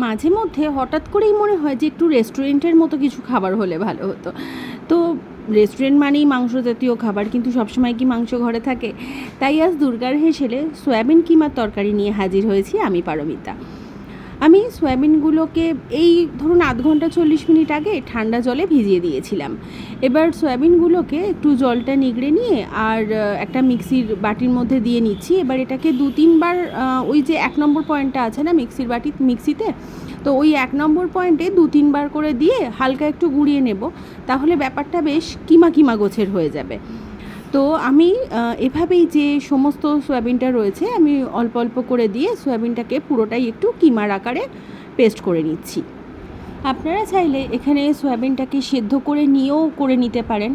মাঝে মধ্যে হঠাৎ করেই মনে হয় যে একটু রেস্টুরেন্টের মতো কিছু খাবার হলে ভালো হতো। তো রেস্টুরেন্ট মানেই মাংস জাতীয় খাবার, কিন্তু সবসময় কি মাংস ঘরে থাকে? তাই আজ দুর্গার হেসেলে সয়াবিন কিমার তরকারি নিয়ে হাজির হয়েছি আমি, পারমিতা। আমি সয়াবিনগুলোকে এই ধরুন আধ ঘন্টা 40 মিনিট আগে ঠান্ডা জলে ভিজিয়ে দিয়েছিলাম। এবার সয়াবিনগুলোকে একটু জলটা নিগড়ে নিয়ে আর একটা মিক্সির বাটির মধ্যে দিয়ে নিচ্ছি। এবার এটাকে 2-3 বার ওই যে 1 নম্বর পয়েন্টটা আছে না মিক্সিতে, তো ওই 1 নম্বর পয়েন্টে 2-3 বার করে দিয়ে হালকা একটু গুঁড়িয়ে নেব, তাহলে ব্যাপারটা বেশ কিমা কিমা গোছের হয়ে যাবে। তো আমি এভাবেই যে সমস্ত সয়াবিনটা রয়েছে আমি অল্প অল্প করে দিয়ে সয়াবিনটাকে পুরোটাই একটু কিমার আকারে পেস্ট করে নিচ্ছি। আপনারা চাইলে এখানে সয়াবিনটাকে সেদ্ধ করে নিয়েও করে নিতে পারেন,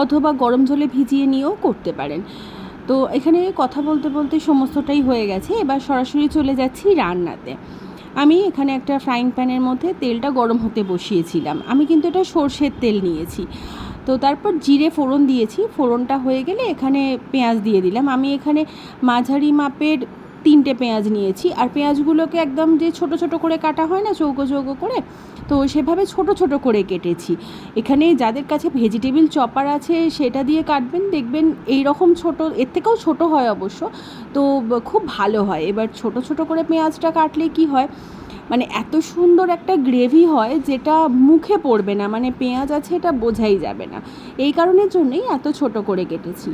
অথবা গরম জলে ভিজিয়ে নিয়েও করতে পারেন। তো এখানে কথা বলতে বলতে সমস্তটাই হয়ে গেছে, এবার সরাসরি চলে যাচ্ছি রান্নাতে। আমি এখানে একটা ফ্রাইং প্যানের মধ্যে তেলটা গরম হতে বসিয়েছিলাম। আমি কিন্তু এটা সর্ষের তেল নিয়েছি। তো তারপর জিরে ফোড়ন দিয়েছি, ফোড়নটা হয়ে গেলে এখানে পেঁয়াজ দিয়ে দিলাম। আমি এখানে মাঝারি মাপের 3টে পেঁয়াজ নিয়েছি, আর পেঁয়াজগুলোকে একদম যে ছোট ছোট করে কাটা হয় না চৌকো চৌকো করে, তো সেভাবে ছোট ছোট করে কেটেছি। এখানে যাদের কাছে ভেজিটেবিল চপার আছে সেটা দিয়ে কাটবেন, দেখবেন এই রকম ছোট, এর থেকেও ছোট হয় অবশ্য, তো খুব ভালো হয়। এবার ছোট ছোট করে পেঁয়াজটা কাটলে কি হয়, মানে এত সুন্দর একটা গ্রেভি হয় যেটা মুখে পড়বে না, মানে পেঁয়াজ আছে এটা বোঝাই যাবে না। এই কারণের জন্যই এত ছোট করে কেটেছি।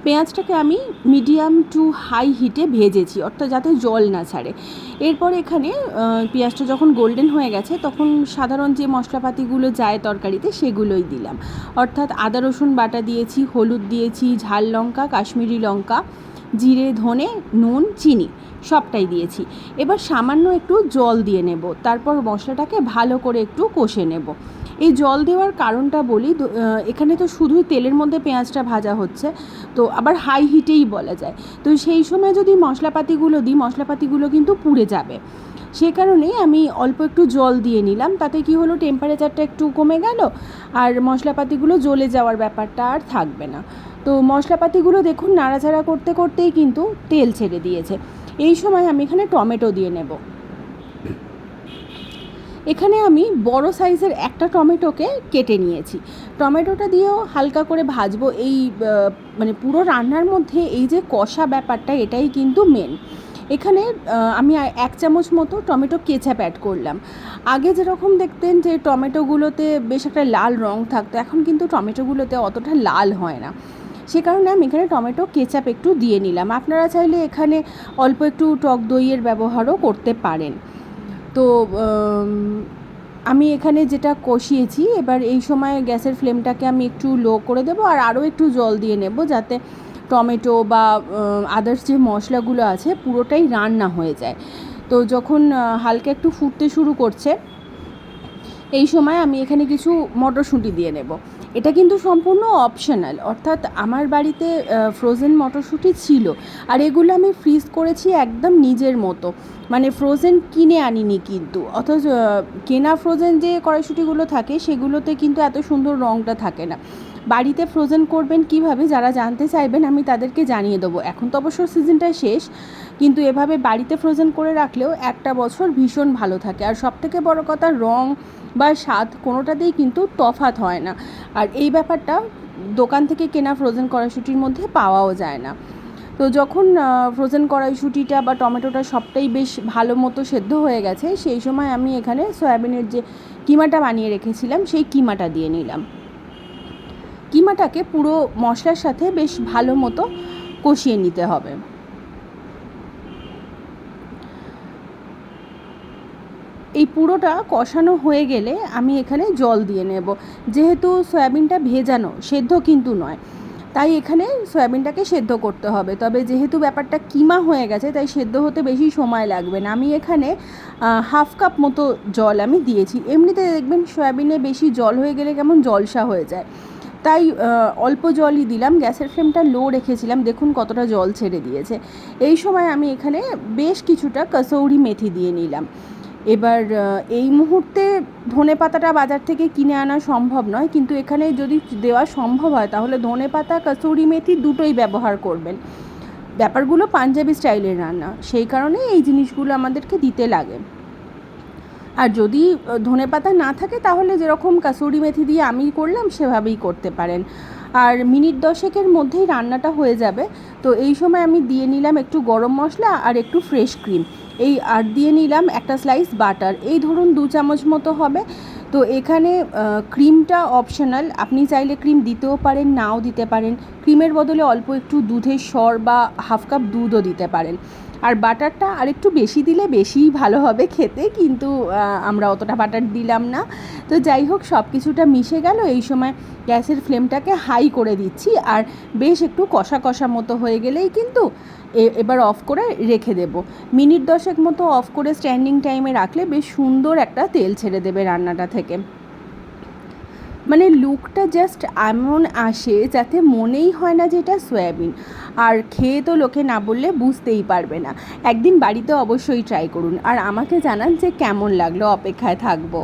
পেঁয়াজটাকে আমি মিডিয়াম টু হাই হিটে ভেজেছি, অর্থাৎ যাতে জল না ছাড়ে। এরপর এখানে পেঁয়াজটা যখন গোল্ডেন হয়ে গেছে তখন সাধারণ যে মশলাপাতিগুলো যায় তরকারিতে সেগুলোই দিলাম, অর্থাৎ আদা রসুন বাটা দিয়েছি, হলুদ দিয়েছি, ঝাল লঙ্কা, কাশ্মীরি লঙ্কা, জিরে, ধনে, নুন, চিনি সবটাই দিয়েছি। এবার সামান্য একটু জল দিয়ে নেব, তারপর মশলাটাকে ভালো করে একটু কষে নেব। এই জল দেওয়ার কারণটা বলি, এখানে তো শুধুই তেলের মধ্যে পেঁয়াজটা ভাজা হচ্ছে, তো আবার হাই হিটেই বলা যায়, তো সেই সময় যদি মশলাপাতিগুলো দিই মশলাপাতিগুলো কিন্তু পুড়ে যাবে। সে কারণেই আমি অল্প একটু জল দিয়ে নিলাম, তাতে কি হলো টেম্পারেচারটা একটু কমে গেল, আর মশলাপাতিগুলো জ্বলে যাওয়ার ব্যাপারটা আর থাকবে না। তো মশলাপাতিগুলো দেখুন নাড়াচাড়া করতে করতেই কিন্তু তেল ছেড়ে দিয়েছে। এই সময় আমি এখানে টমেটো দিয়ে নেব। এখানে আমি বড় সাইজের একটা টমেটোকে কেটে নিয়েছি। টমেটোটা দিয়েও হালকা করে ভাজবো। এই মানে পুরো রান্নার মধ্যে এই যে কষা ব্যাপারটা এটাই কিন্তু মেন। এখানে আমি 1 চামচ মতো টমেটো কেচাপ অ্যাড করলাম। আগে যেরকম দেখতেন যে টমেটোগুলোতে বেশ একটা লাল রঙ থাকতো, এখন কিন্তু টমেটোগুলোতে অতটা লাল হয় না। সে কারণে আমি এখানে টমেটো কেচাপ একটু দিয়ে নিলাম। আপনারা চাইলে এখানে অল্প একটু টক দইয়ের ব্যবহারও করতে পারেন। তো আমি এখানে যেটা কষিয়েছি, এবার এই সময় গ্যাসের ফ্লেমটাকে আমি একটু লো করে দেবো, আর আরও একটু জল দিয়ে নেব যাতে টমেটো বা আদার্স যে মশলাগুলো আছে পুরোটাই রান্না হয়ে যায়। তো যখন হালকা একটু ফুটতে শুরু করছে এই সময় আমি এখানে কিছু মটরশুঁটি দিয়ে নেব। এটা কিন্তু সম্পূর্ণ অপশনাল, অর্থাৎ আমার বাড়িতে ফ্রোজেন মটরশুঁটি ছিল, আর এগুলো আমি ফ্রিজ করেছি একদম নিজের মতো, মানে ফ্রোজেন কিনে আনিনি কিন্তু। অথচ কেনা ফ্রোজেন যে কড়াইশুঁটিগুলো থাকে সেগুলোতে কিন্তু এত সুন্দর রঙটা থাকে না। বাড়িতে ফ্রোজেন করবেন কিভাবে, যারা জানতে চাইবেন আমি তাদেরকে জানিয়ে দেবো। এখন তো অবশ্য সিজনটা শেষ, কিন্তু এভাবে বাড়িতে ফ্রোজেন করে রাখলেও একটা বছর ভীষণ ভালো থাকে। আর সবথেকে বড় কথা, রঙ বা স্বাদ কোনোটাতেই কিন্তু তফাৎ হয় না। আর এই ব্যাপারটা দোকান থেকে কেনা ফ্রোজেন কড়াইশুঁটির মধ্যে পাওয়াও যায় না। তো যখন ফ্রোজেন কড়াইশুঁটিটা বা টমেটোটা সবটাই বেশ ভালো মতো সেদ্ধ হয়ে গেছে সেই সময় আমি এখানে সয়াবিনের যে কিমাটা বানিয়ে রেখেছিলাম সেই কিমাটা দিয়ে নিলাম। কিমাটাকে পুরো মশলার সাথে বেশ ভালো মতো কষিয়ে নিতে হবে। এই পুরোটা কষানো হয়ে গেলে আমি এখানে জল দিয়ে নেব। যেহেতু সয়াবিনটা ভেজানো, সেদ্ধ কিন্তু নয়, তাই এখানে সয়াবিনটাকে সেদ্ধ করতে হবে। তবে যেহেতু ব্যাপারটা কিমা হয়ে গেছে তাই সেদ্ধ হতে বেশি সময় লাগবে না। আমি এখানে 1/2 কাপ মতো জল আমি দিয়েছি। এমনিতে দেখবেন সয়াবিনে বেশি জল হয়ে গেলে কেমন জলসা হয়ে যায়, তাই অল্প জলই দিলাম। গ্যাসের ফ্লেমটা লো রেখেছিলাম, দেখুন কতটা জল ছেড়ে দিয়েছে। এই সময় আমি এখানে বেশ কিছুটা কসৌরি মেথি দিয়ে নিলাম। এবার এই মুহূর্তে ধনেপাতাটা বাজার থেকে কিনে আনা সম্ভব নয়, কিন্তু এখানে যদি দেওয়া সম্ভব হয় তাহলে ধনেপাতা, কসুরি মেথি দুটোই ব্যবহার করবেন। ব্যাপারগুলো পাঞ্জাবি স্টাইলের রান্না, সেই কারণে এই জিনিসগুলো আমাদেরকে দিতে লাগে। আর যদি ধনেপাতা না থাকে তাহলে যেরকম কাসুরি মেথি দিয়ে আমি করলাম সেভাবেই করতে পারেন। আর মিনিট 10-এর মধ্যেই রান্নাটা হয়ে যাবে। তো এই সময় আমি দিয়ে নিলাম একটু গরম মশলা আর একটু ফ্রেশ ক্রিম, আর দিয়ে নিলাম একটা স্লাইস বাটার, এই ধরুন 2 চামচ মতো হবে। তো এখানে ক্রিমটা অপশনাল, আপনি চাইলে ক্রিম দিতেও পারেন, নাও দিতে পারেন। ক্রিমের বদলে অল্প একটু দুধের সর বা হাফ কাপ দুধও দিতে পারেন। আর বাটারটা আরেকটু বেশি দিলে বেশিই ভালো হবে খেতে, কিন্তু আমরা অতটা বাটার দিলাম না। তো যাই হোক, সব কিছুটা মিশে গেল। এই সময় গ্যাসের ফ্লেমটাকে হাই করে দিচ্ছি, আর বেশ একটু কষা কষা মতো হয়ে গেলেই কিন্তু এবার অফ করে রেখে দেব। মিনিট 10 মতো অফ করে স্ট্যান্ডিং টাইমে রাখলে বেশ সুন্দর একটা তেল ছেড়ে দেবে রান্নাটা থেকে। মানে লুকটা জাস্ট এমন আসে যাতে মনেই হয় না যে এটা সয়াবিন। আর খেয়ে তো লোকে না বললে বুঝতেই পারবে না। একদিন বাড়িতে অবশ্যই ট্রাই করুন আর আমাকে জানান যে কেমন লাগলো। অপেক্ষায় থাকবো।